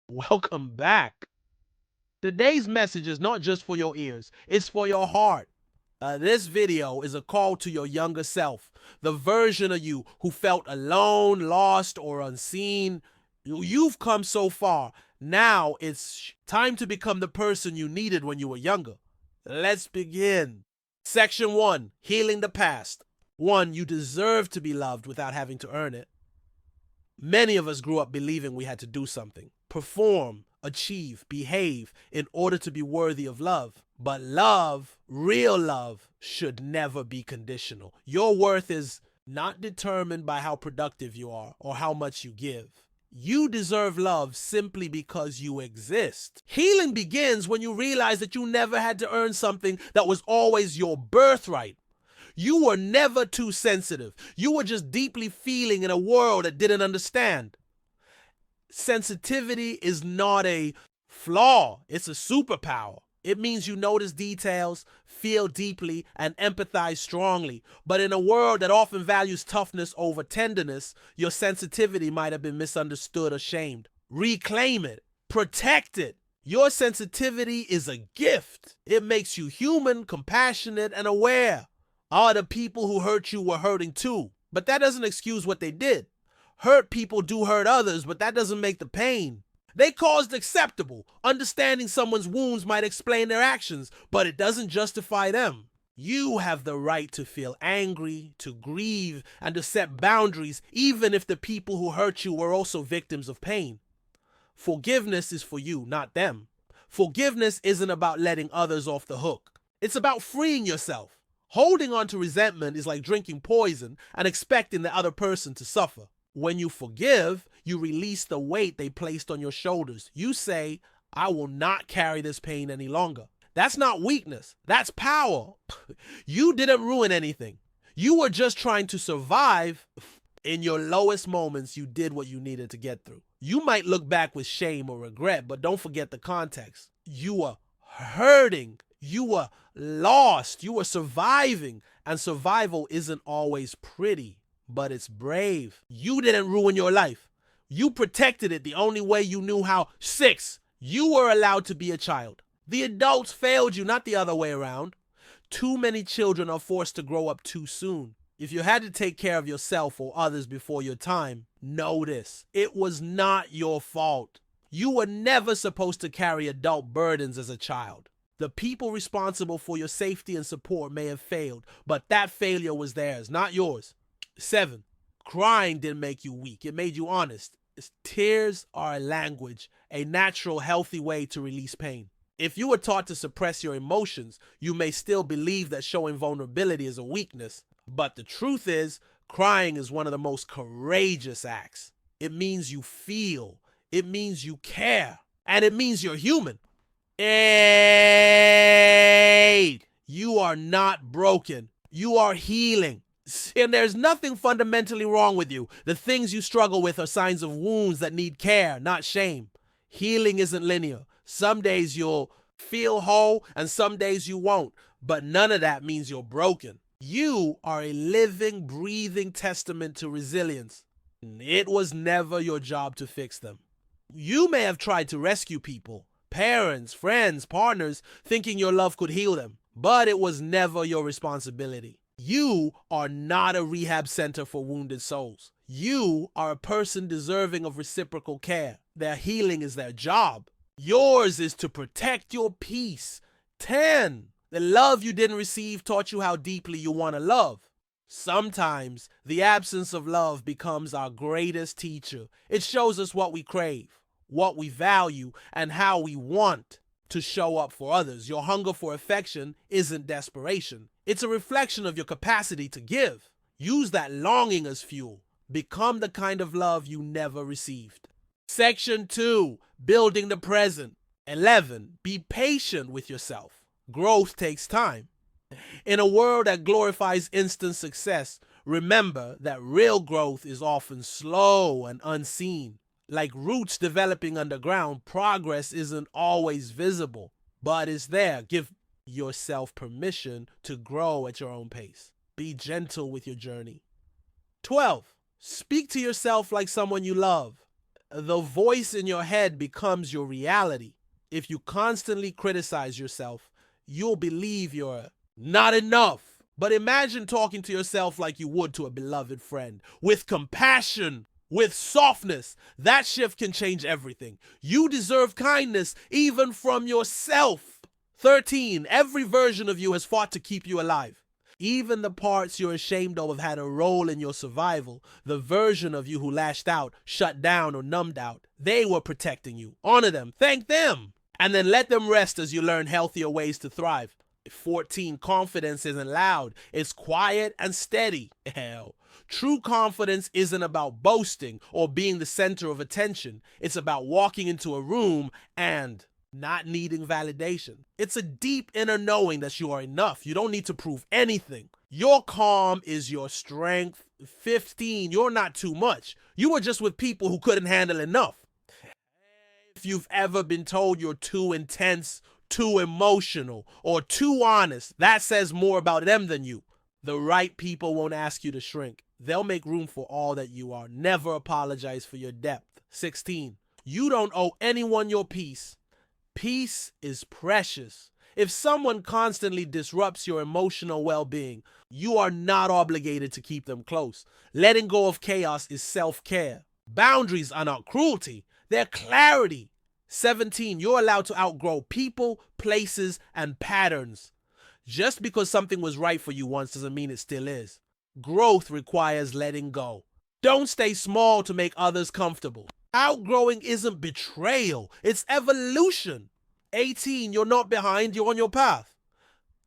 Welcome back. Today's message is not just for your ears, it's for your heart. This video is a call to your younger self, the version of you who felt alone, lost, or unseen. You've come so far. Now it's time to become the person you needed when you were younger. Let's begin. Section 1, Healing the Past. 1. You deserve to be loved without having to earn it. Many of us grew up believing we had to do something, perform, achieve, behave in order to be worthy of love. But love, real love, should never be conditional. Your worth is not determined by how productive you are or how much you give. You deserve love simply because you exist. Healing begins when you realize that you never had to earn something that was always your birthright. You were never too sensitive. You were just deeply feeling in a world that didn't understand. Sensitivity is not a flaw, it's a superpower. It means you notice details, feel deeply, and empathize strongly. But in a world that often values toughness over tenderness, your sensitivity might have been misunderstood or shamed. Reclaim it. Protect it. Your sensitivity is a gift. It makes you human, compassionate, and aware. The people who hurt you were hurting too, but that doesn't excuse what they did. Hurt people do hurt others, but that doesn't make the pain. They caused acceptable. Understanding someone's wounds might explain their actions, but it doesn't justify them. You have the right to feel angry, to grieve, and to set boundaries, even if the people who hurt you were also victims of pain. Forgiveness is for you, not them. Forgiveness isn't about letting others off the hook. It's about freeing yourself. Holding on to resentment is like drinking poison and expecting the other person to suffer. When you forgive, you release the weight they placed on your shoulders. You say, I will not carry this pain any longer. That's not weakness. That's power. You didn't ruin anything. You were just trying to survive. In your lowest moments, you did what you needed to get through. You might look back with shame or regret, but don't forget the context. You were hurting. You were lost. You were surviving. And survival isn't always pretty, but it's brave. You didn't ruin your life. You protected it the only way you knew how. 6. You were allowed to be a child. The adults failed you, not the other way around. Too many children are forced to grow up too soon. If you had to take care of yourself or others before your time, know this. It was not your fault. You were never supposed to carry adult burdens as a child. The people responsible for your safety and support may have failed, but that failure was theirs, not yours. 7. Crying didn't make you weak. It made you honest. Tears are a language, a natural, healthy way to release pain. If you were taught to suppress your emotions, you may still believe that showing vulnerability is a weakness. But the truth is, crying is one of the most courageous acts. It means you feel. It means you care. And it means you're human. 8. You are not broken. You are healing. And there's nothing fundamentally wrong with you. The things you struggle with are signs of wounds that need care, not shame. Healing isn't linear. Some days you'll feel whole and some days you won't. But none of that means you're broken. You are a living, breathing testament to resilience. It was never your job to fix them. You may have tried to rescue people, parents, friends, partners, thinking your love could heal them, but it was never your responsibility. You are not a rehab center for wounded souls. You are a person deserving of reciprocal care. Their healing is their job. Yours is to protect your peace. 10. The love you didn't receive taught you how deeply you want to love. Sometimes the absence of love becomes our greatest teacher. It shows us what we crave, what we value, and how we want to show up for others. Your hunger for affection isn't desperation. It's a reflection of your capacity to give. Use that longing as fuel. Become the kind of love you never received. Section 2, Building the Present. 11. Be patient with yourself. Growth takes time. In a world that glorifies instant success, remember that real growth is often slow and unseen. Like roots developing underground, progress isn't always visible, but it's there. Give yourself permission to grow at your own pace. Be gentle with your journey. 12. Speak to yourself like someone you love. The voice in your head becomes your reality. If you constantly criticize yourself, you'll believe you're not enough. But imagine talking to yourself like you would to a beloved friend, with compassion, with softness. That shift can change everything. You deserve kindness even from yourself. 13. Every version of you has fought to keep you alive. Even the parts you're ashamed of have had a role in your survival. The version of you who lashed out, shut down, or numbed out, they were protecting you. Honor them. Thank them. And then let them rest as you learn healthier ways to thrive. 14. Confidence isn't loud. It's quiet and steady. Hell. True confidence isn't about boasting or being the center of attention. It's about walking into a room and not needing validation. It's a deep inner knowing that you are enough. You don't need to prove anything. Your calm is your strength. 15. You're not too much. You were just with people who couldn't handle enough. If you've ever been told you're too intense, too emotional, or too honest, that says more about them than you. The right people won't ask you to shrink. They'll make room for all that you are. Never apologize for your depth. 16. You don't owe anyone your peace. Peace is precious. If someone constantly disrupts your emotional well-being, you are not obligated to keep them close. Letting go of chaos is self-care. Boundaries are not cruelty. They're clarity. 17. You're allowed to outgrow people, places, and patterns. Just because something was right for you once doesn't mean it still is. Growth requires letting go. Don't stay small to make others comfortable. Outgrowing isn't betrayal, it's evolution. 18. You're not behind, you're on your path.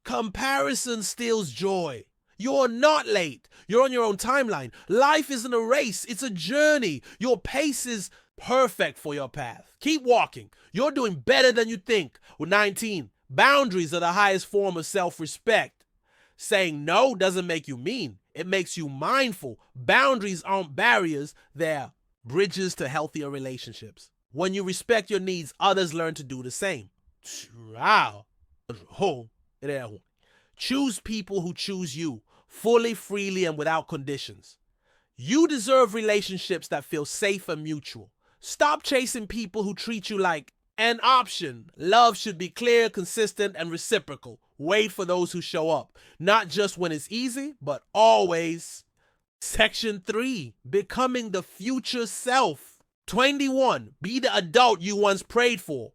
Comparison steals joy. You're not late. You're on your own timeline. Life isn't a race, it's a journey. Your pace is perfect for your path. Keep walking. You're doing better than you think. 19. Boundaries are the highest form of self-respect. Saying no doesn't make you mean. It makes you mindful. Boundaries aren't barriers, they're bridges to healthier relationships. When you respect your needs, others learn to do the same. Wow. Choose people who choose you, fully, freely, and without conditions. You deserve relationships that feel safe and mutual. Stop chasing people who treat you like an option. Love should be clear, consistent, and reciprocal. Wait for those who show up. Not just when it's easy, but always. Section 3. Becoming the future self. 21. Be the adult you once prayed for.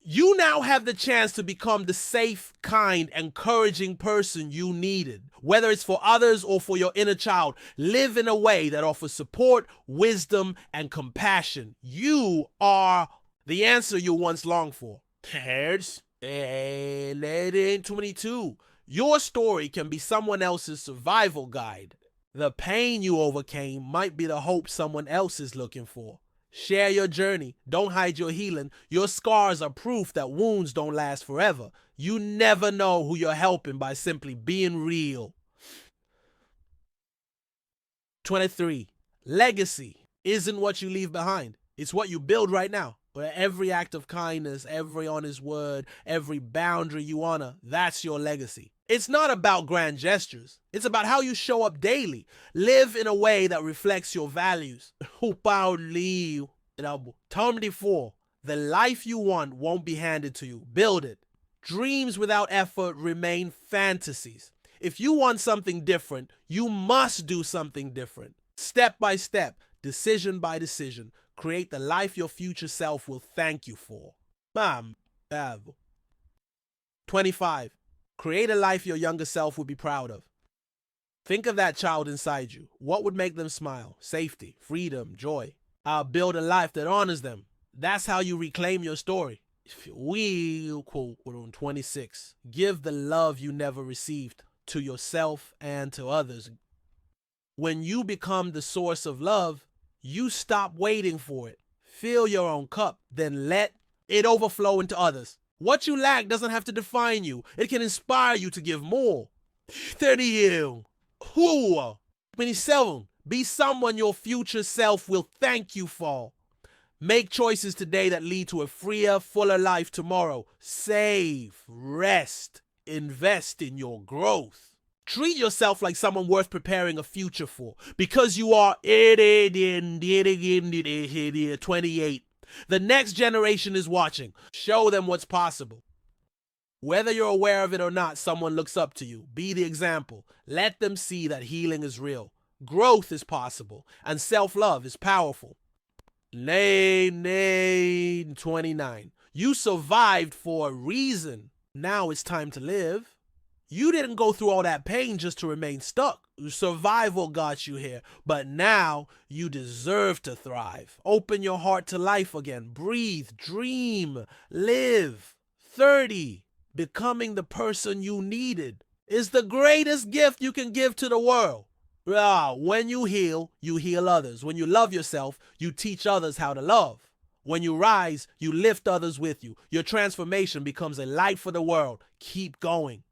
You now have the chance to become the safe, kind, encouraging person you needed. Whether it's for others or for your inner child, live in a way that offers support, wisdom, and compassion. You are the answer you once longed for. Here's 22. Your story can be someone else's survival guide. The pain you overcame might be the hope someone else is looking for. Share your journey. Don't hide your healing. Your scars are proof that wounds don't last forever. You never know who you're helping by simply being real. 23. Legacy isn't what you leave behind. It's what you build right now. Where every act of kindness, every honest word, every boundary you honor, that's your legacy. It's not about grand gestures. It's about how you show up daily. Live in a way that reflects your values. 24. The life you want won't be handed to you. Build it. Dreams without effort remain fantasies. If you want something different, you must do something different. Step by step, decision by decision, create the life your future self will thank you for. 25. Create a life your younger self would be proud of. Think of that child inside you. What would make them smile? Safety, freedom, joy. I'll build a life that honors them. That's how you reclaim your story. We quote on 26. Give the love you never received to yourself and to others. When you become the source of love, you stop waiting for it. Fill your own cup, then let it overflow into others. What you lack doesn't have to define you. It can inspire you to give more. 30. 27. Be someone your future self will thank you for. Make choices today that lead to a freer, fuller life tomorrow. Save, rest, invest in your growth. Treat yourself like someone worth preparing a future for, because you are 28. The next generation is watching. Show them what's possible. Whether you're aware of it or not, someone looks up to you. Be the example. Let them see that healing is real, growth is possible, and self-love is powerful. Nay, 29. You survived for a reason. Now it's time to live. You didn't go through all that pain just to remain stuck. Survival got you here, but now you deserve to thrive. Open your heart to life again. Breathe, dream, live. 30. Becoming the person you needed is the greatest gift you can give to the world. When you heal others. When you love yourself, you teach others how to love. When you rise, you lift others with you. Your transformation becomes a light for the world. Keep going.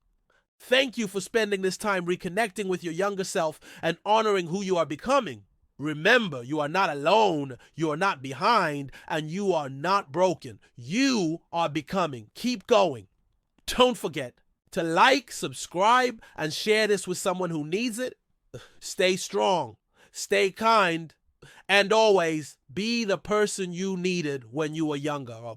Thank you for spending this time reconnecting with your younger self and honoring who you are becoming. Remember, you are not alone, you are not behind, and you are not broken. You are becoming. Keep going. Don't forget to like, subscribe, and share this with someone who needs it. Stay strong, stay kind, and always be the person you needed when you were younger.